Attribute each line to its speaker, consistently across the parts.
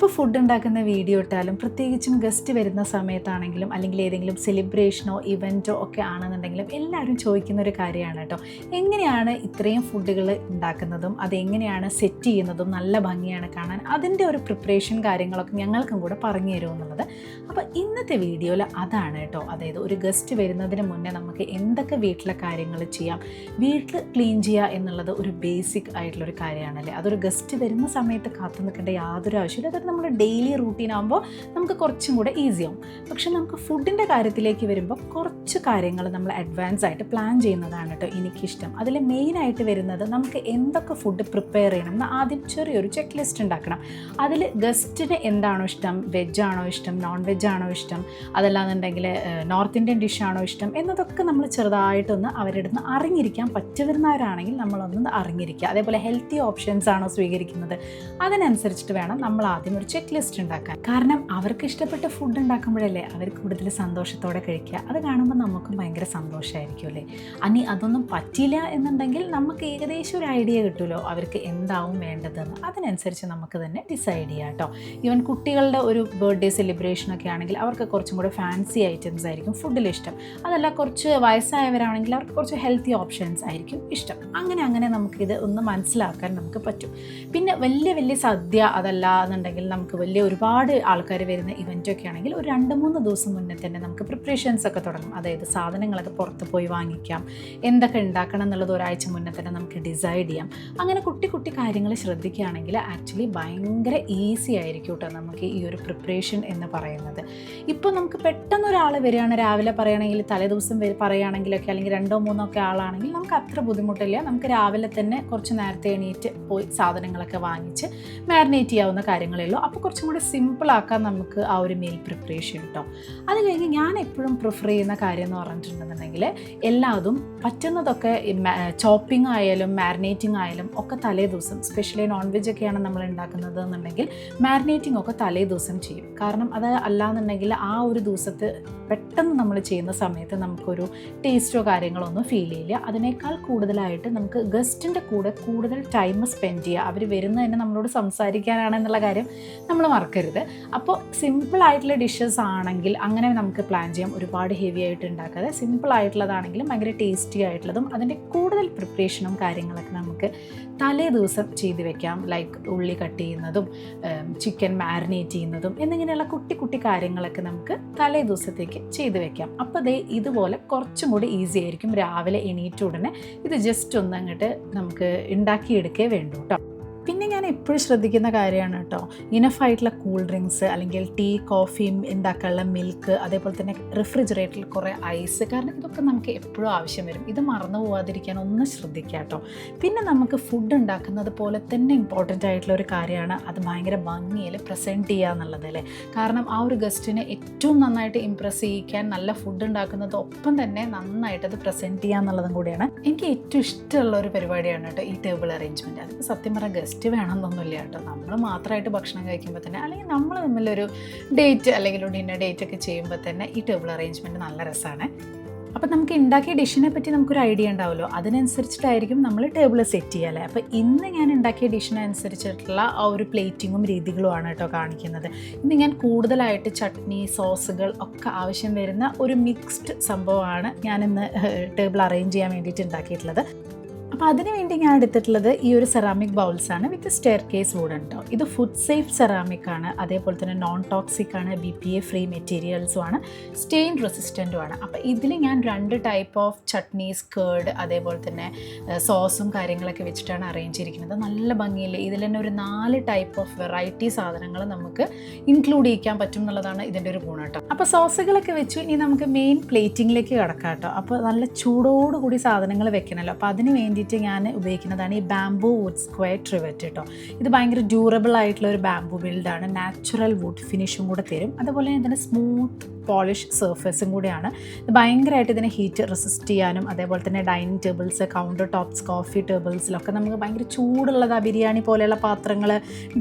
Speaker 1: എപ്പോൾ ഫുഡ് ഉണ്ടാക്കുന്ന വീഡിയോ ഇട്ടാലും പ്രത്യേകിച്ചും ഗസ്റ്റ് വരുന്ന സമയത്താണെങ്കിലും അല്ലെങ്കിൽ ഏതെങ്കിലും സെലിബ്രേഷനോ ഇവൻറ്റോ ഒക്കെ ആണെന്നുണ്ടെങ്കിലും എല്ലാവരും ചോദിക്കുന്ന ഒരു കാര്യമാണ് കേട്ടോ, എങ്ങനെയാണ് ഇത്രയും ഫുഡുകൾ ഉണ്ടാക്കുന്നതും അതെങ്ങനെയാണ് സെറ്റ് ചെയ്യുന്നതും നല്ല ഭംഗിയാണ് കാണാൻ, അതിൻ്റെ ഒരു പ്രിപ്പറേഷൻ കാര്യങ്ങളൊക്കെ ഞങ്ങൾക്കും കൂടെ പറഞ്ഞു തരുമെന്നുള്ളത്. അപ്പോൾ ഇന്നത്തെ വീഡിയോയിൽ അതാണ് കേട്ടോ, അതായത് ഒരു ഗസ്റ്റ് വരുന്നതിന് മുന്നേ നമുക്ക് എന്തൊക്കെ വീട്ടിലെ കാര്യങ്ങൾ ചെയ്യാം, വീട്ടിൽ ക്ലീൻ ചെയ്യുക എന്നുള്ളത് ഒരു ബേസിക് ആയിട്ടുള്ളൊരു കാര്യമാണല്ലേ. അതൊരു ഗസ്റ്റ് വരുന്ന സമയത്ത് കാത്തു നിൽക്കേണ്ട യാതൊരു ആവശ്യമില്ല. അതൊക്കെ നമ്മുടെ ഡെയിലി റൂട്ടീൻ ആകുമ്പോൾ നമുക്ക് കുറച്ചും കൂടെ ഈസിയാവും. പക്ഷെ നമുക്ക് ഫുഡിൻ്റെ കാര്യത്തിലേക്ക് വരുമ്പോൾ കുറച്ച് കാര്യങ്ങൾ നമ്മൾ അഡ്വാൻസ് ആയിട്ട് പ്ലാൻ ചെയ്യുന്നതാണ് കേട്ടോ എനിക്കിഷ്ടം. അതിൽ മെയിനായിട്ട് വരുന്നത് നമുക്ക് എന്തൊക്കെ ഫുഡ് പ്രിപ്പയർ ചെയ്യണം എന്ന് ആദ്യം ചെറിയൊരു ചെക്ക് ലിസ്റ്റ് ഉണ്ടാക്കണം. അതിൽ ഗസ്റ്റിന് എന്താണോ ഇഷ്ടം, വെജാണോ ഇഷ്ടം, നോൺ വെജാണോ ഇഷ്ടം, അതല്ലാന്നുണ്ടെങ്കിൽ നോർത്ത് ഇന്ത്യൻ ഡിഷാണോ ഇഷ്ടം എന്നതൊക്കെ നമ്മൾ ചെറുതായിട്ടൊന്ന് അവരുടെ നിന്ന് അറിഞ്ഞിരിക്കാൻ പറ്റുവരുന്നവരാണെങ്കിൽ നമ്മളൊന്ന് അറിഞ്ഞിരിക്കുക. അതേപോലെ ഹെൽത്തി ഓപ്ഷൻസ് ആണോ സ്വീകരിക്കുന്നത്, അതിനനുസരിച്ചിട്ട് വേണം നമ്മൾ ആദ്യം ഒരു ചെക്ക് ലിസ്റ്റ് ഉണ്ടാക്കാൻ. കാരണം അവർക്ക് ഇഷ്ടപ്പെട്ട ഫുഡ് ഉണ്ടാക്കുമ്പോഴല്ലേ അവർ കൂടുതൽ സന്തോഷത്തോടെ കഴിക്കുക. അത് കാണുമ്പോൾ നമുക്കും ഭയങ്കര സന്തോഷമായിരിക്കും അല്ലേ. ഇനി അതൊന്നും പറ്റില്ല എന്നുണ്ടെങ്കിൽ നമുക്ക് ഏകദേശം ഒരു ഐഡിയ കിട്ടുമല്ലോ അവർക്ക് എന്താവും വേണ്ടതെന്ന്. അതിനനുസരിച്ച് നമുക്ക് തന്നെ ഡിസൈഡ് ചെയ്യാം കേട്ടോ. ഈവൻ കുട്ടികളുടെ ഒരു ബർത്ത്ഡേ സെലിബ്രേഷനൊക്കെ ആണെങ്കിൽ അവർക്ക് കുറച്ചും കൂടെ ഫാൻസി ഐറ്റംസ് ആയിരിക്കും ഫുഡിൽ ഇഷ്ടം. അതല്ല കുറച്ച് വയസ്സായവരാണെങ്കിൽ അവർക്ക് കുറച്ച് ഹെൽത്തി ഓപ്ഷൻസ് ആയിരിക്കും ഇഷ്ടം. അങ്ങനെ നമുക്കിത് ഒന്ന് മനസ്സിലാക്കാൻ നമുക്ക് പറ്റും. പിന്നെ വലിയ സദ്യ അതല്ല എന്നുണ്ടെങ്കിൽ നമുക്ക് വലിയ ഒരുപാട് ആൾക്കാർ വരുന്ന ഇവൻറ്റൊക്കെ ആണെങ്കിൽ ഒരു 2-3 ദിവസം മുന്നേ തന്നെ നമുക്ക് പ്രിപ്പറേഷൻസ് ഒക്കെ തുടങ്ങും. അതായത് സാധനങ്ങളൊക്കെ പുറത്ത് പോയി വാങ്ങിക്കാം, എന്തൊക്കെ ഉണ്ടാക്കണം എന്നുള്ളത് ഒരാഴ്ച മുന്നേ തന്നെ നമുക്ക് ഡിസൈഡ് ചെയ്യാം. അങ്ങനെ കുട്ടി കാര്യങ്ങൾ ശ്രദ്ധിക്കുകയാണെങ്കിൽ ആക്ച്വലി ഭയങ്കര ഈസി ആയിരിക്കും കേട്ടോ നമുക്ക് ഈ ഒരു പ്രിപ്പറേഷൻ എന്ന് പറയുന്നത്. ഇപ്പോൾ നമുക്ക് പെട്ടെന്ന് ഒരാൾ വരികയാണ് രാവിലെ പറയുകയാണെങ്കിൽ, തലേദിവസം പറയുകയാണെങ്കിലൊക്കെ അല്ലെങ്കിൽ 2-3 ഒക്കെ ആളാണെങ്കിൽ നമുക്ക് അത്ര ബുദ്ധിമുട്ടില്ല. നമുക്ക് രാവിലെ തന്നെ കുറച്ച് നേരത്തെ എണീറ്റ് പോയി സാധനങ്ങളൊക്കെ വാങ്ങിച്ച് മാരിനേറ്റ് ചെയ്യാവുന്ന കാര്യങ്ങളേ ഉള്ളൂ. അപ്പോൾ കുറച്ചും കൂടി സിമ്പിളാക്കാൻ നമുക്ക് ആ ഒരു മീൽ പ്രിപ്പറേഷൻ കേട്ടോ. അത് കഴിഞ്ഞ് ഞാൻ എപ്പോഴും പ്രിഫർ ചെയ്യുന്ന കാര്യം എന്ന് പറഞ്ഞിട്ടുണ്ടെന്നുണ്ടെങ്കിൽ എല്ലാതും പറ്റുന്നതൊക്കെ ചോപ്പിംഗ് ആയാലും മാരിനേറ്റിംഗ് ആയാലും ഒക്കെ തലേ ദിവസം, സ്പെഷ്യലി നോൺ വെജ് ഒക്കെയാണ് നമ്മൾ ഉണ്ടാക്കുന്നത് എന്നുണ്ടെങ്കിൽ മാരിനേറ്റിംഗ് ഒക്കെ തലേ ദിവസം ചെയ്യും. കാരണം അത് അല്ലാന്നുണ്ടെങ്കിൽ ആ ഒരു ദിവസത്തെ പെട്ടെന്ന് നമ്മൾ ചെയ്യുന്ന സമയത്ത് നമുക്കൊരു ടേസ്റ്റോ കാര്യങ്ങളോ ഒന്നും ഫീൽ ചെയ്യില്ല. അതിനേക്കാൾ കൂടുതലായിട്ട് നമുക്ക് ഗസ്റ്റിൻ്റെ കൂടെ കൂടുതൽ ടൈം സ്പെൻഡ് ചെയ്യുക. അവർ വരുന്നതന്നെ നമ്മളോട് സംസാരിക്കാനാണെന്നുള്ള കാര്യം നമ്മൾ മറക്കരുത്. അപ്പോൾ സിമ്പിളായിട്ടുള്ള ഡിഷസ് ആണെങ്കിൽ അങ്ങനെ നമുക്ക് പ്ലാൻ ചെയ്യാം. ഒരുപാട് ഹെവി ആയിട്ട് ഉണ്ടാക്കാതെ സിമ്പിളായിട്ടുള്ളതാണെങ്കിലും ഭയങ്കര ടേസ്റ്റി ആയിട്ടുള്ളതും അതിൻ്റെ കൂടുതൽ പ്രിപ്പറേഷനും കാര്യങ്ങളൊക്കെ നമുക്ക് തലേ ദിവസം ചെയ്ത് വെക്കാം. ലൈക്ക് ഉള്ളി കട്ട് ചെയ്യുന്നതും ചിക്കൻ മാരിനേറ്റ് ചെയ്യുന്നതും എന്നിങ്ങനെയുള്ള കുട്ടി കാര്യങ്ങളൊക്കെ നമുക്ക് തലേ ദിവസത്തേക്ക് ചെയ്ത് വെക്കാം. അപ്പോൾ ഇതുപോലെ കുറച്ചും കൂടി ഈസി ആയിരിക്കും. രാവിലെ എണീറ്റ ഉടനെ ഇത് ജസ്റ്റ് ഒന്ന് അങ്ങോട്ട് നമുക്ക് ഉണ്ടാക്കിയെടുക്കേ വേണ്ടൂ കേട്ടോ. പിന്നെ ഞാൻ എപ്പോഴും ശ്രദ്ധിക്കുന്ന കാര്യമാണ് കേട്ടോ, ഇനഫായിട്ടുള്ള കൂൾ ഡ്രിങ്ക്സ് അല്ലെങ്കിൽ ടീ, കോഫിയും ഉണ്ടാക്കാനുള്ള മിൽക്ക്, അതേപോലെ തന്നെ റെഫ്രിജറേറ്ററിൽ കുറേ ഐസ്. കാരണം ഇതൊക്കെ നമുക്ക് എപ്പോഴും ആവശ്യം വരും. ഇത് മറന്നു പോകാതിരിക്കാൻ ഒന്ന് ശ്രദ്ധിക്കുക കേട്ടോ. പിന്നെ നമുക്ക് ഫുഡ് ഉണ്ടാക്കുന്നത് പോലെ തന്നെ ഇമ്പോർട്ടൻ്റ് ആയിട്ടുള്ള ഒരു കാര്യമാണ് അത് ഭയങ്കര ഭംഗിയിൽ പ്രസൻറ്റ് ചെയ്യുക എന്നുള്ളത് അല്ലേ. കാരണം ആ ഒരു ഗസ്റ്റിനെ ഏറ്റവും നന്നായിട്ട് ഇമ്പ്രസ് ചെയ്യിക്കാൻ നല്ല ഫുഡ് ഉണ്ടാക്കുന്നത് ഒപ്പം തന്നെ നന്നായിട്ട് അത് പ്രസൻറ്റ് ചെയ്യുക എന്നുള്ളതും കൂടിയാണ് എനിക്ക് ഏറ്റവും ഇഷ്ടമുള്ള ഒരു പരിപാടിയാണ് കേട്ടോ ഈ ടേബിൾ അറേഞ്ച്മെൻറ്റ്. അതിപ്പോൾ സത്യം പറഞ്ഞാൽ ഗസ്റ്റ് വേണമെന്നൊന്നുമില്ല കേട്ടോ. നമ്മൾ മാത്രമായിട്ട് ഭക്ഷണം കഴിക്കുമ്പോൾ തന്നെ അല്ലെങ്കിൽ നമ്മൾ തമ്മിലൊരു ഡേറ്റ് അല്ലെങ്കിൽ ഒരു ഡിന്നർ ഡേറ്റ് ഒക്കെ ചെയ്യുമ്പോൾ തന്നെ ഈ ടേബിൾ അറേഞ്ച്മെൻറ്റ് നല്ല രസമാണ്. അപ്പോൾ നമുക്ക് ഉണ്ടാക്കിയ ഡിഷിനെ പറ്റി നമുക്കൊരു ഐഡിയ ഉണ്ടാവുമല്ലോ, അതിനനുസരിച്ചിട്ടായിരിക്കും നമ്മൾ ടേബിൾ സെറ്റ് ചെയ്യുക അല്ലേ. അപ്പോൾ ഇന്ന് ഞാൻ ഉണ്ടാക്കിയ ഡിഷിനനുസരിച്ചിട്ടുള്ള ആ ഒരു പ്ലേറ്റിങ്ങും രീതികളുമാണ് കേട്ടോ കാണിക്കുന്നത്. ഇന്ന് ഞാൻ കൂടുതലായിട്ട് ചട്നി, സോസുകൾ ഒക്കെ ആവശ്യം വരുന്ന ഒരു മിക്സ്ഡ് സംഭവമാണ് ഞാനിന്ന് ടേബിൾ അറേഞ്ച് ചെയ്യാൻ വേണ്ടിയിട്ട് ഉണ്ടാക്കിയിട്ടുള്ളത്. അപ്പോൾ അതിന് വേണ്ടി ഞാൻ എടുത്തിട്ടുള്ളത് ഈ ഒരു സെറാമിക് ബൗൾസാണ് വിത്ത് സ്റ്റെയർ കേസ് വുഡ് കേട്ടോ. ഇത് ഫുഡ് സേഫ് സെറാമിക് ആണ്, അതേപോലെ തന്നെ നോൺ ടോക്സിക് ആണ്, BPA ഫ്രീ മെറ്റീരിയൽസും ആണ്, സ്റ്റെയിൻ റെസിസ്റ്റൻറ്റും ആണ്. അപ്പോൾ ഇതിൽ ഞാൻ 2 ടൈപ്പ് ഓഫ് ചട്നീസ്, കേർഡ്, അതേപോലെ തന്നെ സോസും കാര്യങ്ങളൊക്കെ വെച്ചിട്ടാണ് അറേഞ്ച് ചെയ്തിരിക്കുന്നത്. നല്ല ഭംഗിയില്ലേ. ഇതിൽ തന്നെ ഒരു 4 ടൈപ്പ് ഓഫ് വെറൈറ്റി സാധനങ്ങൾ നമുക്ക് ഇൻക്ലൂഡ് ചെയ്യിക്കാൻ പറ്റും എന്നുള്ളതാണ് ഇതിൻ്റെ ഒരു ഗുണം കേട്ടോ. അപ്പോൾ സോസുകളൊക്കെ വെച്ചു ഇനി നമുക്ക് മെയിൻ പ്ലേറ്റിങ്ങിലേക്ക് കിടക്കാം കേട്ടോ. അപ്പോൾ നല്ല ചൂടോടുകൂടി സാധനങ്ങൾ വെക്കണമല്ലോ. അപ്പോൾ അതിന് വേണ്ടിയിട്ട് ഞാൻ ഉപയോഗിക്കുന്നതാണ് ഈ ബാംബൂ വുഡ് സ്ക്വയർ ട്രിവറ്റ് കേട്ടോ. ഇത് ഭയങ്കര ഡ്യൂറബിൾ ആയിട്ടുള്ള ഒരു ബാംബൂ ബിൽഡാണ്. നാച്ചുറൽ വുഡ് ഫിനിഷും കൂടെ തരും. അതുപോലെ തന്നെ ഇതിൻ്റെ സ്മൂത്ത് പോളിഷ് സർഫേസും കൂടെയാണ്. ഇത് ഭയങ്കരമായിട്ട് ഇതിനെ ഹീറ്റ് റെസിസ്റ്റ് ചെയ്യാനും അതേപോലെ തന്നെ dining tables, counter tops, coffee ടേബിൾസിലൊക്കെ നമുക്ക് ഭയങ്കര ചൂടുള്ളതാണ്. ബിരിയാണി പോലെയുള്ള പാത്രങ്ങൾ,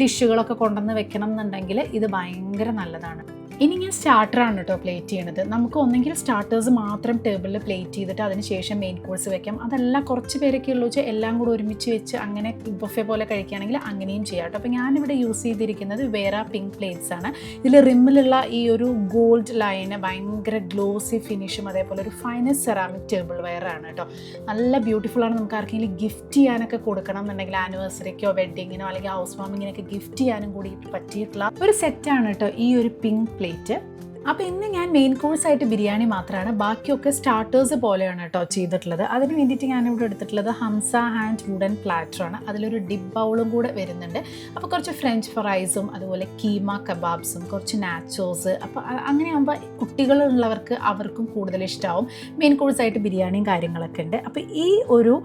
Speaker 1: ഡിഷുകളൊക്കെ കൊണ്ടുവന്ന് വെക്കണം എന്നുണ്ടെങ്കിൽ ഇത് ഭയങ്കര നല്ലതാണ്. ഇനി ഞാൻ സ്റ്റാർട്ടറാണ് കേട്ടോ പ്ലേറ്റ് ചെയ്യണത്. നമുക്ക് ഒന്നെങ്കിൽ സ്റ്റാർട്ടേഴ്സ് മാത്രം ടേബിളിൽ പ്ലേറ്റ് ചെയ്തിട്ട് അതിന് ശേഷം മെയിൻ കോഴ്സ് വെക്കാം. അതല്ല കുറച്ച് പേരൊക്കെ ഉള്ളൂ വെച്ചാൽ എല്ലാം കൂടെ ഒരുമിച്ച് വെച്ച് അങ്ങനെ ബുഫെ പോലെ കഴിക്കുകയാണെങ്കിൽ അങ്ങനെയും ചെയ്യാം കേട്ടോ. അപ്പോൾ ഞാനിവിടെ യൂസ് ചെയ്തിരിക്കുന്നത് വേറെ പിങ്ക് പ്ലേറ്റ്സ് ആണ്. ഇതിൽ റിമ്മിലുള്ള ഈ ഒരു ഗോൾഡ് ലൈന് ഭയങ്കര ഗ്ലോസി ഫിനിഷും അതേപോലെ ഒരു ഫൈനസ്റ്റ് സെറാമിക് ടേബിൾ വെയർ ആണ് കേട്ടോ. നല്ല ബ്യൂട്ടിഫുൾ ആണ്. നമുക്ക് ആർക്കെങ്കിലും ഗിഫ്റ്റ് ചെയ്യാനൊക്കെ കൊടുക്കണം എന്നുണ്ടെങ്കിൽ ആനിവേഴ്സറിക്കോ വെഡ്ഡിങ്ങിനോ അല്ലെങ്കിൽ ഹൗസ് വാമിങ്ങിനൊക്കെ ഗിഫ്റ്റ് ചെയ്യാനും കൂടി പറ്റിയിട്ടുള്ള ഒരു സെറ്റാണ് കേട്ടോ ഈ ഒരു പിങ്ക് പ്ലേറ്റ്. അപ്പോൾ ഇന്ന് ഞാൻ മെയിൻ കോഴ്സായിട്ട് ബിരിയാണി മാത്രമാണ്, ബാക്കിയൊക്കെ സ്റ്റാർട്ടേഴ്സ് പോലെയാണ് കേട്ടോ ചെയ്തിട്ടുള്ളത്. അതിന് വേണ്ടിയിട്ട് ഞാനിവിടെ എടുത്തിട്ടുള്ളത് ഹംസ ഹാൻഡ് വുഡൻ പ്ലാറ്ററാണ്. അതിലൊരു ഡിപ്പ് ബൗളും കൂടെ വരുന്നുണ്ട്. അപ്പോൾ കുറച്ച് ഫ്രഞ്ച് ഫ്രൈസും അതുപോലെ കീമ കബാബ്സും കുറച്ച് നാച്ചോസ്. അപ്പോൾ അങ്ങനെ ആകുമ്പോൾ കുട്ടികളുള്ളവർക്ക് അവർക്കും കൂടുതൽ ഇഷ്ടമാവും. മെയിൻ കോഴ്സായിട്ട് ബിരിയാണിയും കാര്യങ്ങളൊക്കെ ഉണ്ട്. അപ്പോൾ ഈ ഒരു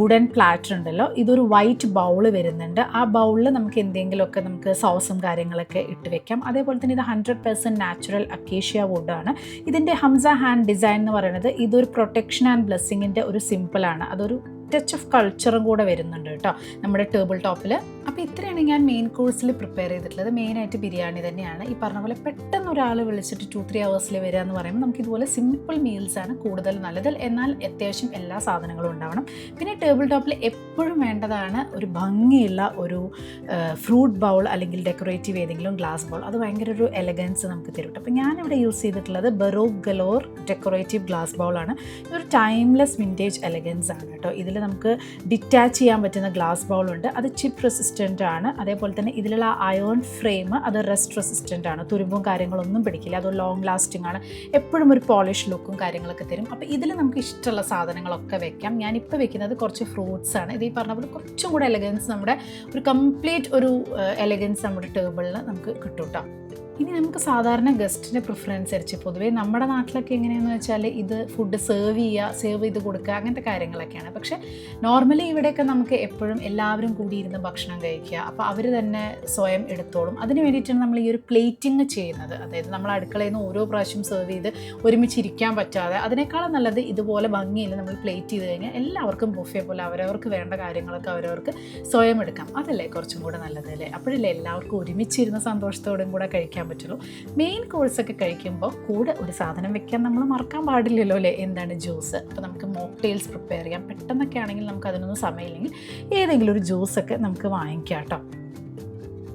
Speaker 1: വുഡൻ പ്ലാറ്റർ ഉണ്ടല്ലോ, ഇതൊരു വൈറ്റ് ബൗൾ വരുന്നുണ്ട്. ആ ബൗളിൽ നമുക്ക് എന്തെങ്കിലുമൊക്കെ നമുക്ക് സോസും കാര്യങ്ങളൊക്കെ ഇട്ട് വെക്കാം. അതേപോലെ തന്നെ ഇത് 100% നാച്ചുറൽ അക്കേഷ്യ വുഡാണ്. ഇതിൻ്റെ ഹംസ ഹാൻഡ് ഡിസൈൻ എന്ന് പറയുന്നത് ഇതൊരു പ്രൊട്ടക്ഷൻ ആൻഡ് ബ്ലെസ്സിങ്ങിൻ്റെ ഒരു സിമ്പിളാണ്. അതൊരു ടച്ച് ഓഫ് കൾച്ചറും കൂടെ വരുന്നുണ്ട് കേട്ടോ നമ്മുടെ ടേബിൾ ടോപ്പിൽ. അപ്പോൾ ഇത്രയാണ് ഞാൻ മെയിൻ കോഴ്സിൽ പ്രിപ്പയർ ചെയ്തിട്ടുള്ളത്. മെയിനായിട്ട് ബിരിയാണി തന്നെയാണ്. ഈ പറഞ്ഞ പോലെ പെട്ടെന്ന് ഒരാൾ വിളിച്ചിട്ട് 2-3 hours വരിക എന്ന് പറയുമ്പോൾ നമുക്ക് ഇതുപോലെ സിമ്പിൾ മീൽസാണ് കൂടുതൽ നല്ലത്. എന്നാൽ അത്യാവശ്യം എല്ലാ സാധനങ്ങളും ഉണ്ടാവണം. പിന്നെ ടേബിൾ ടോപ്പിൽ എപ്പോഴും വേണ്ടതാണ് ഒരു ഭംഗിയുള്ള ഒരു ഫ്രൂട്ട് ബൗൾ അല്ലെങ്കിൽ ഡെക്കറേറ്റീവ് ഏതെങ്കിലും ഗ്ലാസ് ബൗൾ. അത് ഭയങ്കര ഒരു എലഗൻസ് നമുക്ക് തരും. അപ്പോൾ ഞാനിവിടെ യൂസ് ചെയ്തിട്ടുള്ളത് ബറോക്ക് ഗലോർ ഡെക്കറേറ്റീവ് ഗ്ലാസ് ബൗളാണ്. ഇതൊരു ടൈംലെസ് വിൻറ്റേജ് എലഗൻസ് ആണ് കേട്ടോ. ഇതിൽ നമുക്ക് ഡിറ്റാച്ച് ചെയ്യാൻ പറ്റുന്ന ഗ്ലാസ് ബൗളുണ്ട്. അത് ചിപ്പ് റെസിസ്റ്റൻ്റ് ആണ്. അതേപോലെ തന്നെ ഇതിലുള്ള അയേൺ ഫ്രെയിം അത് റസ്റ്റ് റെസിസ്റ്റൻ്റ് ആണ്. തുരുമ്പും കാര്യങ്ങളൊന്നും പിടിക്കില്ല. അത് ലോങ് ലാസ്റ്റിംഗ് ആണ്. എപ്പോഴും ഒരു പോളിഷ് ലുക്കും കാര്യങ്ങളൊക്കെ തരും. അപ്പോൾ ഇതിൽ നമുക്ക് ഇഷ്ടമുള്ള സാധനങ്ങളൊക്കെ വെക്കാം. ഞാനിപ്പോൾ വെക്കുന്നത് കുറച്ച് ഫ്രൂട്ട്സ് ആണ്. ഇത് ഈ പറഞ്ഞ പോലെ കുറച്ചും കൂടെ എലഗൻസ്, നമ്മുടെ ഒരു കംപ്ലീറ്റ് ഒരു എലഗൻസ് നമ്മുടെ ടേബിളിൽ നമുക്ക് കിട്ടും കേട്ടോ. ഇനി നമുക്ക് സാധാരണ ഗസ്റ്റിൻ്റെ പ്രിഫറൻസ് അനുസരിച്ച് പൊതുവേ നമ്മുടെ നാട്ടിലൊക്കെ എങ്ങനെയാണെന്ന് വെച്ചാൽ ഇത് ഫുഡ് സെർവ് ചെയ്ത് കൊടുക്കുക അങ്ങനത്തെ കാര്യങ്ങളൊക്കെയാണ്. പക്ഷേ നോർമലി ഇവിടെയൊക്കെ നമുക്ക് എപ്പോഴും എല്ലാവരും കൂടി ഇരുന്ന് ഭക്ഷണം കഴിക്കുക. അപ്പോൾ അവർ തന്നെ സ്വയം എടുത്തോളും. അതിന് വേണ്ടിയിട്ടാണ് നമ്മൾ ഈ ഒരു പ്ലേറ്റിങ് ചെയ്യുന്നത്. അതായത് നമ്മൾ അടുക്കളയിൽ നിന്ന് ഓരോ പ്രാവശ്യം സെർവ് ചെയ്ത് ഒരുമിച്ചിരിക്കാൻ പറ്റാതെ അതിനേക്കാളും നല്ലത് ഇതുപോലെ ഭംഗിയിൽ നമ്മൾ പ്ലേറ്റ് ചെയ്ത് കഴിഞ്ഞാൽ എല്ലാവർക്കും ബുഫേ പോലെ അവരവർക്ക് വേണ്ട കാര്യങ്ങളൊക്കെ അവരവർക്ക് സ്വയം എടുക്കാം. അതല്ലേ കുറച്ചും കൂടെ നല്ലത് അല്ലേ? അപ്പോഴല്ലേ എല്ലാവർക്കും ഒരുമിച്ചിരുന്ന സന്തോഷത്തോടും കൂടെ കഴിക്കാൻ പറ്റുള്ളൂ. മെയിൻ കോഴ്സൊക്കെ കഴിക്കുമ്പോൾ കൂടെ ഒരു സാധനം വെക്കാൻ നമ്മൾ മറക്കാൻ പാടില്ലല്ലോ അല്ലേ? എന്താണ്? ജ്യൂസ്. അപ്പോൾ നമുക്ക് മോക്ടെയിൽസ് പ്രിപ്പയർ ചെയ്യാം. പെട്ടെന്നൊക്കെ ആണെങ്കിൽ നമുക്ക് അതിനൊന്നും സമയമില്ലെങ്കിൽ ഏതെങ്കിലും ഒരു ജ്യൂസൊക്കെ നമുക്ക് വാങ്ങിക്കാം കേട്ടോ.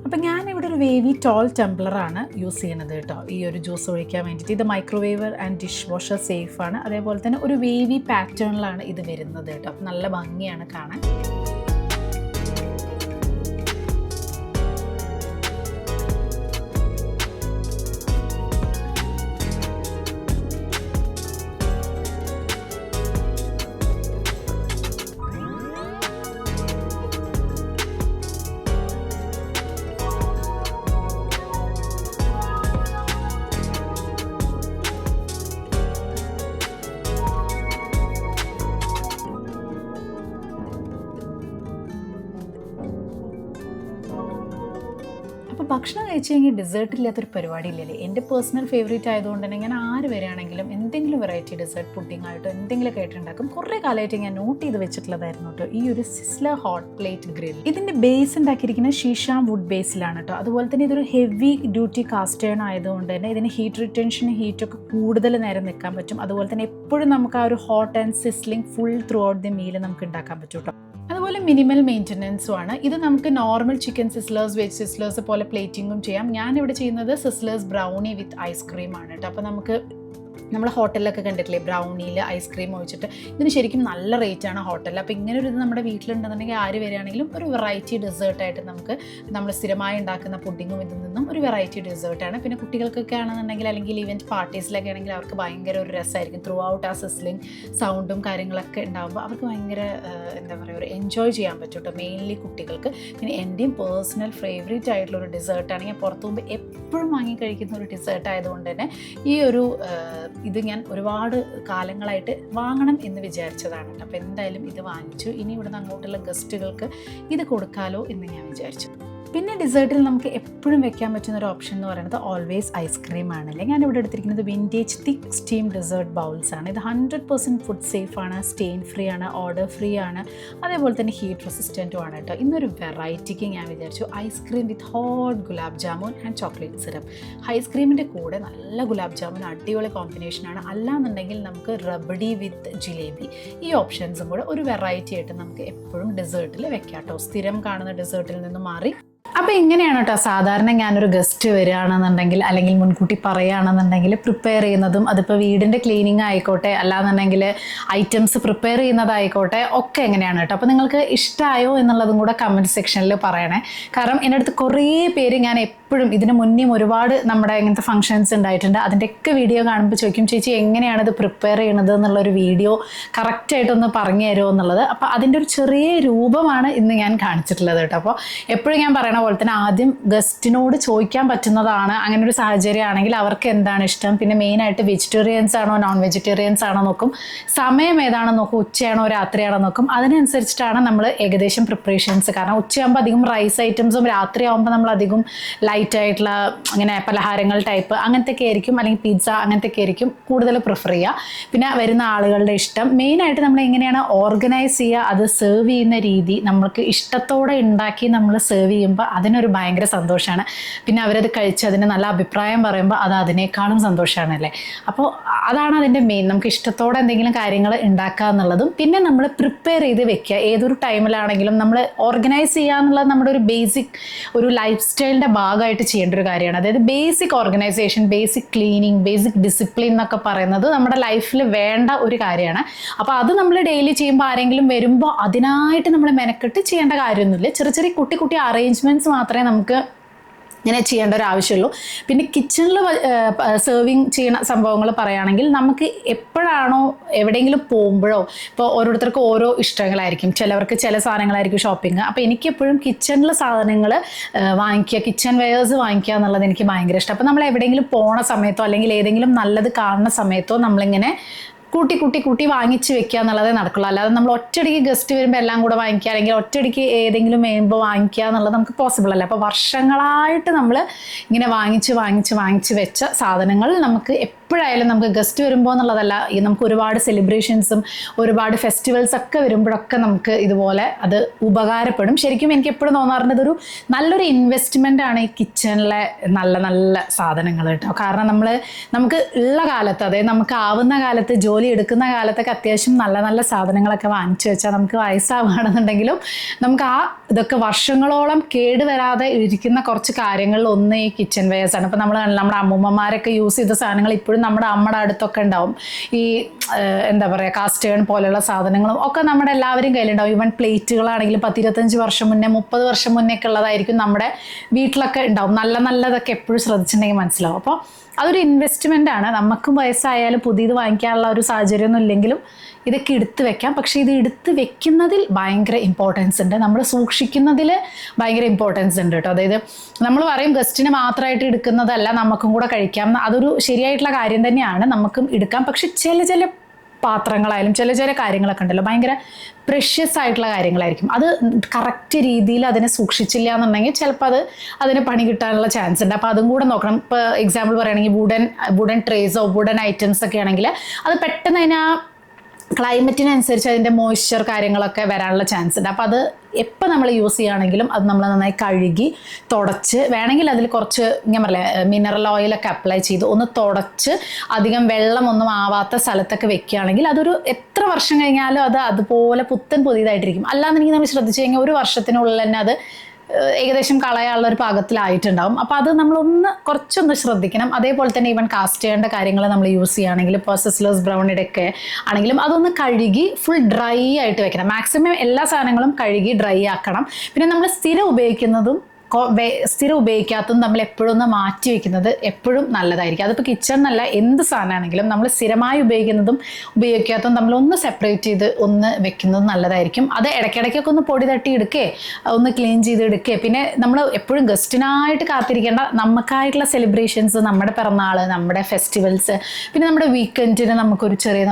Speaker 1: അപ്പോൾ ഞാനിവിടെ ഒരു വേവി ടോൾ ടംബ്ലറാണ് യൂസ് ചെയ്യുന്നത് കേട്ടോ ഈ ഒരു ജ്യൂസ് ഒഴിക്കാൻ വേണ്ടിയിട്ട്. ഇത് മൈക്രോവേവ് ആൻഡ് ഡിഷ് വാഷർ സേഫാണ്. അതേപോലെ തന്നെ ഒരു വേവി പാറ്റേണിലാണ് ഇത് വരുന്നത് കേട്ടോ. അപ്പോൾ നല്ല ഭംഗിയാണ് കാണാൻ. അപ്പോൾ ഭക്ഷണം കഴിച്ച് കഴിഞ്ഞാൽ ഡെസേർട്ട് ഇല്ലാത്തൊരു പരിപാടി ഇല്ലല്ലേ? എൻ്റെ പേഴ്സണൽ ഫേവറേറ്റ് ആയതുകൊണ്ട് തന്നെ ഞാൻ ആര് വരികയാണെങ്കിലും എന്തെങ്കിലും വെറൈറ്റി ഡെസേർട്ട് പുഡിംഗ് ആയിട്ടോ എന്തെങ്കിലുമൊക്കെ ആയിട്ട് ഉണ്ടാക്കും. കുറേ കാലമായിട്ട് ഞാൻ നോട്ട് ചെയ്ത് വെച്ചിട്ടുള്ളതായിരുന്നു കേട്ടോ ഈ ഒരു സിസ്ലർ ഹോട്ട് പ്ലേറ്റ് ഗ്രിൽ. ഇതിൻ്റെ ബേസ് ഉണ്ടാക്കിയിരിക്കുന്നത് ഷീഷ വുഡ് ബേസിലാണ് കേട്ടോ. അതുപോലെ തന്നെ ഇതൊരു ഹെവി ഡ്യൂട്ടി കാസ്റ്റ് അയൺ ആയതുകൊണ്ട് തന്നെ ഇതിന് ഹീറ്റ് റിട്ടൻഷൻ ഹീറ്റൊക്കെ കൂടുതൽ നേരം നിൽക്കാൻ പറ്റും. അതുപോലെ തന്നെ എപ്പോഴും നമുക്ക് ആ ഒരു hot and sizzling full through out the meal നമുക്ക് ഉണ്ടാക്കാൻ പറ്റും കേട്ടോ. അതുപോലെ മിനിമൽ മെയിൻ്റനൻസും ആണ്. ഇത് നമുക്ക് normal chicken sizzlers veg sizzlers പോലെ പ്ലേറ്റിങ്ങും ചെയ്യാം. ഞാനിവിടെ ചെയ്യുന്നത് സിസ്ലേഴ്സ് ബ്രൗണി വിത്ത് ഐസ്ക്രീം ആണ് കേട്ടോ. അപ്പോൾ നമുക്ക് നമ്മൾ ഹോട്ടലിലൊക്കെ കണ്ടിട്ടില്ലേ ബ്രൗണിയിൽ ഐസ്ക്രീം ഒഴിച്ചിട്ട്. ഇതിന് ശരിക്കും നല്ല റേറ്റാണ് ഹോട്ടലിൽ. അപ്പോൾ ഇങ്ങനെ ഒരു ഇത് നമ്മുടെ വീട്ടിലുണ്ടെന്നുണ്ടെങ്കിൽ ആര് വരികയാണെങ്കിലും ഒരു വെറൈറ്റി ഡെസേർട്ടായിട്ട് നമുക്ക് നമ്മൾ സ്ഥിരമായി ഉണ്ടാക്കുന്ന പുഡിങ്ങും ഇതിൽ നിന്നും ഒരു വെറൈറ്റി ഡെസേർട്ടാണ്. പിന്നെ കുട്ടികൾക്കൊക്കെ ആണെന്നുണ്ടെങ്കിൽ അല്ലെങ്കിൽ ഇവൻറ്റ് പാർട്ടീസിലൊക്കെ ആണെങ്കിൽ അവർക്ക് ഭയങ്കര ഒരു രസമായിരിക്കും. ത്രൂ ഔട്ട് ആ സിസ്ലിംഗ് സൗണ്ടും കാര്യങ്ങളൊക്കെ ഉണ്ടാകുമ്പോൾ അവർക്ക് ഭയങ്കര എന്താ പറയുക ഒരു എൻജോയ് ചെയ്യാൻ പറ്റും കേട്ടോ, മെയിൻലി കുട്ടികൾക്ക്. പിന്നെ എൻ്റെയും പേഴ്സണൽ ഫേവറേറ്റ് ആയിട്ടുള്ള ഒരു ഡെസേർട്ടാണ്. ഞാൻ പുറത്തു പോകുമ്പോൾ എപ്പോഴും വാങ്ങി കഴിക്കുന്ന ഒരു ഡെസേർട്ട് ആയതുകൊണ്ട് തന്നെ ഈ ഒരു ഇത് ഞാൻ ഒരുപാട് കാലങ്ങളായിട്ട് വാങ്ങണം എന്ന് വിചാരിച്ചതാണ്. അപ്പോൾ എന്തായാലും ഇത് വാങ്ങിച്ചു. ഇനി ഇവിടുന്ന് അങ്ങോട്ടുള്ള ഗസ്റ്റുകൾക്ക് ഇത് കൊടുക്കാലോ എന്ന് ഞാൻ വിചാരിച്ചു. പിന്നെ ഡിസേർട്ടിൽ നമുക്ക് എപ്പോഴും വെക്കാൻ പറ്റുന്ന ഒരു ഓപ്ഷൻ എന്ന് പറയുന്നത് ഓൾവേസ് ഐസ്ക്രീം ആണല്ലേ. ഞാനിവിടെ എടുത്തിരിക്കുന്നത് വിൻറ്റേജ് തിക്ക് സ്റ്റീം ഡെസേർട്ട് ബൗൾസ് ആണ്. ഇത് 100% ഫുഡ് സേഫ് ആണ്, സ്റ്റെയിൻ ഫ്രീ ആണ്, ഓർഡർ ഫ്രീ ആണ്, അതേപോലെ തന്നെ ഹീറ്റ് റെസിസ്റ്റൻറ്റും ആണ് കേട്ടോ. ഇന്നൊരു വെറൈറ്റിക്ക് ഞാൻ വിചാരിച്ചു ice cream with hot gulab jamun and chocolate syrup. ഐസ്ക്രീമിൻ്റെ കൂടെ നല്ല ഗുലാബ് ജാമുൻ അടിപൊളി കോമ്പിനേഷനാണ്. അല്ലാന്നുണ്ടെങ്കിൽ നമുക്ക് റബഡി വിത്ത് ജിലേബി, ഈ ഓപ്ഷൻസും കൂടെ ഒരു വെറൈറ്റി ആയിട്ട് നമുക്ക് എപ്പോഴും ഡെസേർട്ടിൽ വെക്കാം കേട്ടോ, സ്ഥിരം കാണുന്ന ഡെസേർട്ടിൽ നിന്ന് മാറി. അപ്പോൾ ഇങ്ങനെയാണ് കേട്ടോ സാധാരണ ഞാനൊരു ഗസ്റ്റ് വരികയാണെന്നുണ്ടെങ്കിൽ അല്ലെങ്കിൽ മുൻകൂട്ടി പറയുകയാണെന്നുണ്ടെങ്കിൽ പ്രിപ്പയർ ചെയ്യുന്നതും. അതിപ്പോൾ വീടിൻ്റെ ക്ലീനിങ് ആയിക്കോട്ടെ, അല്ലാന്നുണ്ടെങ്കിൽ ഐറ്റംസ് പ്രിപ്പയർ ചെയ്യുന്നതായിക്കോട്ടെ, ഒക്കെ എങ്ങനെയാണ് കേട്ടോ. അപ്പോൾ നിങ്ങൾക്ക് ഇഷ്ടമായോ എന്നുള്ളതും കൂടെ കമൻറ്റ് സെക്ഷനിൽ പറയണേ. കാരണം എൻ്റെ അടുത്ത് കുറേ പേര് ഞാൻ എപ്പോഴും ഇതിന് മുന്നേയും ഒരുപാട് നമ്മുടെ ഇങ്ങനത്തെ ഫംഗ്ഷൻസ് ഉണ്ടായിട്ടുണ്ട്, അതിൻ്റെയൊക്കെ വീഡിയോ കാണുമ്പോൾ ചോദിക്കും ചേച്ചി എങ്ങനെയാണ് ഇത് പ്രിപ്പയർ ചെയ്യണത് എന്നുള്ളൊരു വീഡിയോ കറക്റ്റായിട്ടൊന്ന് പറഞ്ഞു തരുമോ എന്നുള്ളത്. അപ്പോൾ അതിൻ്റെ ഒരു ചെറിയ രൂപമാണ് ഇന്ന് ഞാൻ കാണിച്ചിട്ടുള്ളത് കേട്ടോ. അപ്പോൾ എപ്പോഴും ഞാൻ പറയണ പോലെ തന്നെ ആദ്യം ഗസ്റ്റിനോട് ചോദിക്കാൻ പറ്റുന്നതാണ്. അങ്ങനെ ഒരു സാഹചര്യം ആണെങ്കിൽ അവർക്ക് എന്താണ് ഇഷ്ടം, പിന്നെ മെയിനായിട്ട് വെജിറ്റേറിയൻസ് ആണോ നോൺ വെജിറ്റേറിയൻസ് ആണോ നോക്കും, സമയം ഏതാണെന്ന് നോക്കും, ഉച്ചയാണോ രാത്രിയാണോ നോക്കും. അതിനനുസരിച്ചിട്ടാണ് നമ്മൾ ഏകദേശം പ്രിപ്പറേഷൻസ്. കാരണം ഉച്ചയാകുമ്പോൾ അധികം റൈസ് ഐറ്റംസും, രാത്രിയാകുമ്പോൾ നമ്മൾ അധികം ലൈറ്റ് ആയിട്ടുള്ള അങ്ങനെ പലഹാരങ്ങൾ ടൈപ്പ് അങ്ങനത്തെയൊക്കെ ആയിരിക്കും, അല്ലെങ്കിൽ പിസ്സ അങ്ങനത്തെയൊക്കെ ആയിരിക്കും കൂടുതൽ പ്രിഫർ ചെയ്യുക. പിന്നെ വരുന്ന ആളുകളുടെ ഇഷ്ടം, മെയിനായിട്ട് നമ്മൾ എങ്ങനെയാണ് ഓർഗനൈസ് ചെയ്യുക, അത് സെർവ് ചെയ്യുന്ന രീതി നമ്മൾക്ക് ഇഷ്ടത്തോടെ ഉണ്ടാക്കി നമ്മൾ സെർവ് ചെയ്യുമ്പോൾ അതിനൊരു ഭയങ്കര സന്തോഷമാണ്. പിന്നെ അവരത് കഴിച്ച് അതിന് നല്ല അഭിപ്രായം പറയുമ്പോൾ അത് അതിനേക്കാളും സന്തോഷമാണല്ലേ. അപ്പോൾ അതാണ് അതിൻ്റെ മെയിൻ, നമുക്ക് ഇഷ്ടത്തോടെ എന്തെങ്കിലും കാര്യങ്ങൾ ഉണ്ടാക്കുക എന്നുള്ളതും. പിന്നെ നമ്മൾ പ്രിപ്പയർ ചെയ്ത് വെക്കുക, ഏതൊരു ടൈമിലാണെങ്കിലും നമ്മൾ ഓർഗനൈസ് ചെയ്യുക എന്നുള്ളത് നമ്മുടെ ഒരു ബേസിക് ഒരു ലൈഫ് സ്റ്റൈലിൻ്റെ ഭാഗമായിട്ട് ചെയ്യേണ്ട ഒരു കാര്യമാണ്. അതായത് basic organisation, basic cleaning, basic discipline എന്നൊക്കെ പറയുന്നത് നമ്മുടെ ലൈഫിൽ വേണ്ട ഒരു കാര്യമാണ്. അപ്പോൾ അത് നമ്മൾ ഡെയിലി ചെയ്യുമ്പോൾ ആരെങ്കിലും വരുമ്പോൾ അതിനായിട്ട് നമ്മൾ മെനക്കെട്ട് ചെയ്യേണ്ട കാര്യമൊന്നുമില്ല. ചെറിയ ചെറിയ കുട്ടി കുട്ടി അറേഞ്ച്മെൻറ്റ്സ് മാത്രമേ നമുക്ക് ഇങ്ങനെ ചെയ്യേണ്ട ഒരു ആവശ്യമുള്ളൂ. പിന്നെ കിച്ചണിൽ സെർവിങ് ചെയ്യുന്ന സംഭവങ്ങൾ പറയുകയാണെങ്കിൽ നമുക്ക് എപ്പോഴാണോ എവിടെയെങ്കിലും പോകുമ്പോഴോ, ഇപ്പോൾ ഓരോരുത്തർക്കും ഓരോ ഇഷ്ടങ്ങളായിരിക്കും, ചിലവർക്ക് ചില സാധനങ്ങളായിരിക്കും ഷോപ്പിംഗ്. അപ്പോൾ എനിക്കെപ്പോഴും കിച്ചണിലെ സാധനങ്ങൾ വാങ്ങിക്കുക, കിച്ചൺ വെയേഴ്സ് വാങ്ങിക്കുക എന്നുള്ളത് എനിക്ക് ഭയങ്കര ഇഷ്ടം. അപ്പോൾ നമ്മൾ എവിടെയെങ്കിലും പോണ സമയത്തോ അല്ലെങ്കിൽ ഏതെങ്കിലും നല്ലത് കാണുന്ന സമയത്തോ നമ്മളിങ്ങനെ കൂട്ടി വാങ്ങിച്ച് വെക്കുക എന്നുള്ളതേ നടക്കുള്ളൂ. അല്ലാതെ നമ്മൾ ഒറ്റയടിക്ക് ഗസ്റ്റ് വരുമ്പോൾ എല്ലാം കൂടെ വാങ്ങിക്കുക, അല്ലെങ്കിൽ ഒറ്റയടിക്ക് ഏതെങ്കിലും വരുമ്പോൾ വാങ്ങിക്കുക എന്നുള്ളത് നമുക്ക് പോസിബിൾ അല്ല. അപ്പോൾ വർഷങ്ങളായിട്ട് നമ്മൾ ഇങ്ങനെ വാങ്ങിച്ച് വെച്ച സാധനങ്ങൾ നമുക്ക് എപ്പോഴായാലും നമുക്ക് ഗസ്റ്റ് വരുമ്പോൾ എന്നുള്ളതല്ല, നമുക്ക് ഒരുപാട് സെലിബ്രേഷൻസും ഒരുപാട് ഫെസ്റ്റിവൽസ് ഒക്കെ വരുമ്പോഴൊക്കെ നമുക്ക് ഇതുപോലെ അത് ഉപകാരപ്പെടും. ശരിക്കും എനിക്ക് എപ്പോഴും തോന്നാറുണ്ട് ഇതൊരു നല്ലൊരു ഇൻവെസ്റ്റ്മെൻ്റ് ആണ് ഈ കിച്ചണിലെ നല്ല നല്ല സാധനങ്ങൾ കേട്ടോ. കാരണം നമുക്ക് ഉള്ള കാലത്ത്, അതായത് നമുക്ക് ആവുന്ന കാലത്ത്, ജോലി എടുക്കുന്ന കാലത്തൊക്കെ അത്യാവശ്യം നല്ല നല്ല സാധനങ്ങളൊക്കെ വാങ്ങിച്ചു വെച്ചാൽ നമുക്ക് വയസ്സാവുകയാണെന്നുണ്ടെങ്കിലും നമുക്ക് ഇതൊക്കെ വർഷങ്ങളോളം കേടുവരാതെ ഇരിക്കുന്ന കുറച്ച് കാര്യങ്ങളിൽ ഒന്ന് ഈ കിച്ചൺ വെയേഴ്സ് ആണ്. ഇപ്പോൾ നമ്മുടെ അമ്മൂമ്മമാരൊക്കെ യൂസ് ചെയ്ത സാധനങ്ങൾ ഇപ്പോഴും നമ്മുടെ അടുത്തൊക്കെ ഉണ്ടാവും. ഈ എന്താ പറയുക, കാസ്റ്റ് അയൺ പോലെയുള്ള സാധനങ്ങളും ഒക്കെ നമ്മുടെ എല്ലാവരും കയ്യിലുണ്ടാവും. ഈവൻ പ്ലേറ്റുകളാണെങ്കിലും 10-25 വർഷം മുന്നേ 30 വർഷം മുന്നേ ഒക്കെ ഉള്ളതായിരിക്കും നമ്മുടെ വീട്ടിലൊക്കെ ഉണ്ടാവും. നല്ലതൊക്കെ എപ്പോഴും ശ്രദ്ധിച്ചിട്ടുണ്ടെങ്കിൽ മനസ്സിലാവും. അപ്പോൾ അതൊരു ഇൻവെസ്റ്റ്മെൻ്റ് ആണ്. നമുക്കും വയസ്സായാലും പുതിയത് വാങ്ങിക്കാനുള്ള ഒരു സാഹചര്യമൊന്നും ഇല്ലെങ്കിലും ഇതൊക്കെ എടുത്ത് വെക്കാം. പക്ഷേ ഇത് എടുത്ത് വെക്കുന്നതിൽ ഭയങ്കര ഇമ്പോർട്ടൻസ് ഉണ്ട്, നമ്മൾ സൂക്ഷിക്കുന്നതിൽ ഭയങ്കര ഇമ്പോർട്ടൻസ് ഉണ്ട് കേട്ടോ. അതായത് നമ്മൾ പറയും ഗസ്റ്റിന് മാത്രമായിട്ട് എടുക്കുന്നതല്ല, നമുക്കും കൂടെ കഴിക്കാം. അതൊരു ശരിയായിട്ടുള്ള കാര്യം തന്നെയാണ്, നമുക്കും എടുക്കാം. പക്ഷെ ചില പാത്രങ്ങളായാലും ചില കാര്യങ്ങളൊക്കെ ഉണ്ടല്ലോ, ഭയങ്കര പ്രഷ്യസ് ആയിട്ടുള്ള കാര്യങ്ങളായിരിക്കും. അത് കറക്റ്റ് രീതിയിൽ അതിനെ സൂക്ഷിച്ചില്ല എന്നുണ്ടെങ്കിൽ ചിലപ്പോൾ അതിന് പണി കിട്ടാനുള്ള ചാൻസ് ഉണ്ട്. അപ്പോൾ അതും കൂടെ നോക്കണം. ഇപ്പോൾ എക്സാമ്പിൾ പറയുകയാണെങ്കിൽ വുഡൻ ട്രേസോ വുഡൻ ഐറ്റംസ് ഒക്കെ ആണെങ്കിൽ അത് പെട്ടെന്ന് അതിന് ക്ലൈമറ്റിനനുസരിച്ച് അതിൻ്റെ മോയ്സ്ചർ കാര്യങ്ങളൊക്കെ വരാനുള്ള ചാൻസ് ഉണ്ട്. അപ്പോൾ അത് എപ്പോൾ നമ്മൾ യൂസ് ചെയ്യുകയാണെങ്കിലും അത് നമ്മൾ നന്നായി കഴുകി തുടച്ച്, വേണമെങ്കിൽ അതിൽ കുറച്ച് ഞാൻ പറയില്ലേ മിനറൽ ഓയിലൊക്കെ അപ്ലൈ ചെയ്ത് ഒന്ന് തുടച്ച് അധികം വെള്ളമൊന്നും ആവാത്ത സ്ഥലത്തൊക്കെ വെക്കുകയാണെങ്കിൽ അതൊരു എത്ര വർഷം കഴിഞ്ഞാലും അത് അതുപോലെ പുതിയതായിട്ടിരിക്കും. അല്ലാന്നുണ്ടെങ്കിൽ നമ്മൾ ശ്രദ്ധിച്ചു കഴിഞ്ഞാൽ ഒരു വർഷത്തിനുള്ളിൽ തന്നെ അത് ഏകദേശം കളയാനുള്ള ഒരു പാകത്തിലായിട്ടുണ്ടാവും. അപ്പോൾ അത് നമ്മളൊന്ന് കുറച്ചൊന്ന് ശ്രദ്ധിക്കണം. അതേപോലെ തന്നെ ഈവൻ കാസ്റ്റ് ചെയ്യേണ്ട കാര്യങ്ങൾ നമ്മൾ യൂസ് ചെയ്യുകയാണെങ്കിൽ ഇപ്പോൾ സിസ്ലേഴ്സ് ബ്രൗണിയുടെ ഒക്കെ ആണെങ്കിലും അതൊന്ന് കഴുകി ഫുൾ ഡ്രൈ ആയിട്ട് വെക്കണം. മാക്സിമം എല്ലാ സാധനങ്ങളും കഴുകി ഡ്രൈ ആക്കണം. പിന്നെ നമ്മൾ സ്ഥിരം ഉപയോഗിക്കാത്തതും നമ്മൾ എപ്പോഴും ഒന്ന് മാറ്റി വയ്ക്കുന്നത് എപ്പോഴും നല്ലതായിരിക്കും. അതിപ്പോൾ കിച്ചണിനല്ല, എന്ത് സാധനമാണെങ്കിലും നമ്മൾ സ്ഥിരമായി ഉപയോഗിക്കാത്തതും നമ്മളൊന്ന് സെപ്പറേറ്റ് ചെയ്ത് ഒന്ന് വെക്കുന്നത് നല്ലതായിരിക്കും. അത് ഇടയ്ക്കിടയ്ക്കൊക്കെ ഒന്ന് പൊടി തട്ടി എടുക്കേ, ഒന്ന് ക്ലീൻ ചെയ്ത് എടുക്കേ. പിന്നെ നമ്മൾ എപ്പോഴും ഗസ്റ്റിനായിട്ട് കാത്തിരിക്കേണ്ട, നമുക്കായിട്ടുള്ള സെലിബ്രേഷൻസ്, നമ്മുടെ പിറന്നാൾ, നമ്മുടെ ഫെസ്റ്റിവൽസ്, പിന്നെ നമ്മുടെ വീക്കെൻഡിന് നമുക്കൊരു ചെറിയ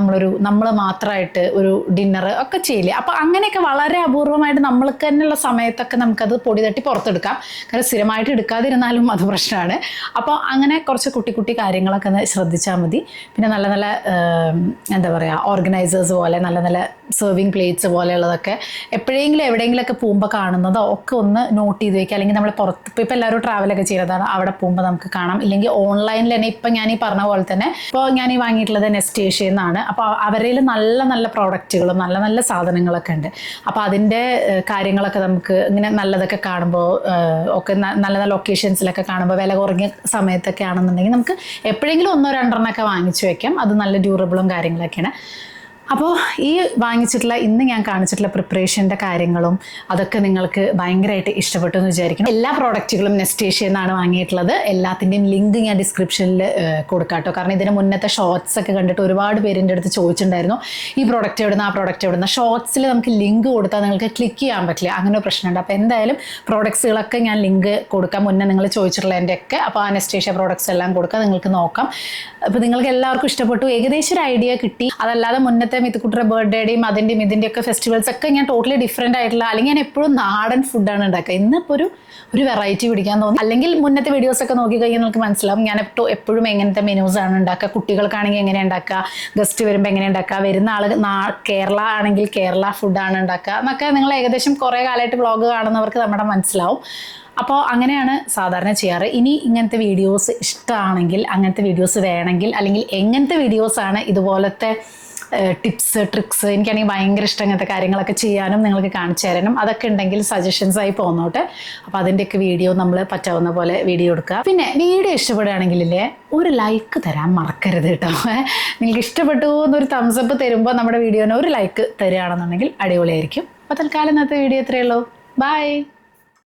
Speaker 1: നമ്മൾ മാത്രമായിട്ട് ഒരു ഡിന്നർ ഒക്കെ ചെയ്യില്ലേ. അപ്പോൾ അങ്ങനെയൊക്കെ വളരെ അപൂർവമായിട്ട് നമ്മൾക്ക് തന്നെയുള്ള സമയത്തൊക്കെ നമുക്കത് പൊടി തട്ടി പുറത്തെടുക്കാം. കാരണം സ്ഥിരമായിട്ട് എടുക്കാതിരുന്നാലും അത് പ്രശ്നമാണ്. അപ്പോൾ അങ്ങനെ കുറച്ച് കുട്ടി കാര്യങ്ങളൊക്കെ ഒന്ന് ശ്രദ്ധിച്ചാൽ മതി. പിന്നെ നല്ല നല്ല എന്താ പറയുക ഓർഗനൈസേഴ്സ് പോലെ നല്ല നല്ല സെർവിങ് പ്ലേറ്റ്സ് പോലെയുള്ളതൊക്കെ എപ്പോഴെങ്കിലും എവിടെയെങ്കിലുമൊക്കെ പോകുമ്പോൾ കാണുന്നതോ ഒക്കെ ഒന്ന് നോട്ട് ചെയ്ത് വയ്ക്കുക. അല്ലെങ്കിൽ നമ്മൾ പുറത്ത് ഇപ്പോൾ എല്ലാവരും ട്രാവലൊക്കെ ചെയ്യുന്നതാണ്, അവിടെ പോകുമ്പോൾ നമുക്ക് കാണാം. ഇല്ലെങ്കിൽ ഓൺലൈനിൽ തന്നെ ഇപ്പം ഞാൻ ഈ പറഞ്ഞ പോലെ തന്നെ ഇപ്പോൾ ഞാൻ ഈ വാങ്ങിയിട്ടുള്ളത് നെസ്റ്റേഷ്യയിൽ നിന്നാണ്. അപ്പോൾ അവരിൽ നല്ല നല്ല പ്രോഡക്റ്റുകളും നല്ല നല്ല സാധനങ്ങളൊക്കെ ഉണ്ട്. അപ്പോൾ അതിൻ്റെ കാര്യങ്ങളൊക്കെ നമുക്ക് ഇങ്ങനെ നല്ലതൊക്കെ കാണുമ്പോൾ ഒക്കെ നല്ല നല്ല ഒക്കേഷൻസിലൊക്കെ കാണുമ്പോൾ വില കുറഞ്ഞ സമയത്തൊക്കെ ആണെന്നുണ്ടെങ്കിൽ നമുക്ക് എപ്പോഴെങ്കിലും 1-2 വാങ്ങിച്ചു വയ്ക്കാം. അത് നല്ല ഡ്യൂറബിളും കാര്യങ്ങളൊക്കെയാണ്. അപ്പോൾ ഈ വാങ്ങിച്ചിട്ടുള്ള ഇന്ന് ഞാൻ കാണിച്ചിട്ടുള്ള പ്രിപ്പറേഷൻ്റെ കാര്യങ്ങളും അതൊക്കെ നിങ്ങൾക്ക് ഭയങ്കരമായിട്ട് ഇഷ്ടപ്പെട്ടു എന്ന് വിചാരിക്കണം. എല്ലാ പ്രോഡക്റ്റുകളും നെസ്റ്റേഷ്യയിൽ നിന്നാണ് വാങ്ങിയിട്ടുള്ളത്. എല്ലാത്തിൻ്റെയും ലിങ്ക് ഞാൻ ഡിസ്ക്രിപ്ഷനിൽ കൊടുക്കാം കേട്ടോ. കാരണം ഇതിന് മുന്നത്തെ ഷോർട്സ് ഒക്കെ കണ്ടിട്ട് ഒരുപാട് പേരിൻ്റെ അടുത്ത് ചോദിച്ചിട്ടുണ്ടായിരുന്നു ഈ പ്രോഡക്റ്റ് എവിടുന്ന ആ പ്രോഡക്റ്റ് എവിടുന്ന. ഷോർട്സിൽ നമുക്ക് ലിങ്ക് കൊടുത്താൽ നിങ്ങൾക്ക് ക്ലിക്ക് ചെയ്യാൻ പറ്റില്ല, അങ്ങനെ പ്രശ്നമുണ്ട്. അപ്പോൾ എന്തായാലും പ്രോഡക്ട്സുകളൊക്കെ ഞാൻ ലിങ്ക് കൊടുക്കാം, മുന്നേ നിങ്ങൾ ചോദിച്ചിട്ടുള്ളതിൻ്റെ ഒക്കെ. അപ്പോൾ ആ നെസ്റ്റേഷ്യ പ്രോഡക്ട്സ് എല്ലാം കൊടുക്കാം, നിങ്ങൾക്ക് നോക്കാം. അപ്പോൾ നിങ്ങൾക്ക് എല്ലാവർക്കും ഇഷ്ടപ്പെട്ടു, ഏകദേശം ഒരു ഐഡിയ കിട്ടി. അതല്ലാതെ മുന്നത്തെ മിത്തുക്കുട്ടിയുടെ ബർത്ത്ഡേയുടെയും അതിൻ്റെയും ഇതിൻ്റെയൊക്കെ ഫെസ്റ്റിവൽസ് ഒക്കെ ഞാൻ ടോട്ടലി ഡിഫറെൻ്റ് ആയിട്ടുള്ള, അല്ലെങ്കിൽ ഞാൻ എപ്പോഴും നാടൻ ഫുഡാണ് ഉണ്ടാക്കുക. ഇന്നിപ്പോൾ ഒരു വെറൈറ്റി പിടിക്കാൻ തോന്നി. അല്ലെങ്കിൽ മുന്നത്തെ വീഡിയോസൊക്കെ നോക്കി കഴിഞ്ഞാൽ നിങ്ങൾക്ക് മനസ്സിലാവും ഞാൻ എപ്പോഴും എങ്ങനത്തെ മെനൂസാണ് ഉണ്ടാക്കുക. കുട്ടികൾക്കാണെങ്കിൽ എങ്ങനെ ഉണ്ടാക്കുക, ഗസ്റ്റ് വരുമ്പോൾ എങ്ങനെ ഉണ്ടാക്കുക, വരുന്ന ആൾ കേരള ആണെങ്കിൽ കേരള ഫുഡാണ് ഉണ്ടാക്കുക എന്നൊക്കെ നിങ്ങൾ ഏകദേശം കുറേ കാലമായിട്ട് വ്ളോഗ് കാണുന്നവർക്ക് നമ്മുടെ മനസ്സിലാവും. അപ്പോൾ അങ്ങനെയാണ് സാധാരണ ചെയ്യാറ്. ഇനി ഇങ്ങനത്തെ വീഡിയോസ് ഇഷ്ടമാണെങ്കിൽ, അങ്ങനത്തെ വീഡിയോസ് വേണമെങ്കിൽ, അല്ലെങ്കിൽ എങ്ങനത്തെ വീഡിയോസാണ് ഇതുപോലത്തെ ടിപ്സ് ട്രിക്സ്, എനിക്കാണെങ്കിൽ ഭയങ്കര ഇഷ്ടം ഇങ്ങനത്തെ കാര്യങ്ങളൊക്കെ ചെയ്യാനും നിങ്ങൾക്ക് കാണിച്ചു തരാനും, അതൊക്കെ ഉണ്ടെങ്കിൽ സജഷൻസായി പോന്നോട്ടെ. അപ്പോൾ അതിൻ്റെയൊക്കെ വീഡിയോ നമ്മൾ പറ്റാവുന്ന പോലെ വീഡിയോ എടുക്കുക. പിന്നെ വീഡിയോ ഇഷ്ടപ്പെടുകയാണെങ്കിലേ ഒരു ലൈക്ക് തരാൻ മറക്കരുത് കേട്ടോ. നിങ്ങൾക്ക് ഇഷ്ടപ്പെട്ടു എന്നൊരു തംസപ്പ് തരുമ്പോൾ നമ്മുടെ വീഡിയോന് ഒരു ലൈക്ക് തരികയാണെന്നുണ്ടെങ്കിൽ അടിപൊളിയായിരിക്കും. അപ്പോൾ തൽക്കാലം ഇന്നത്തെ വീഡിയോ ഇത്രയേ ഉള്ളൂ. ബൈ.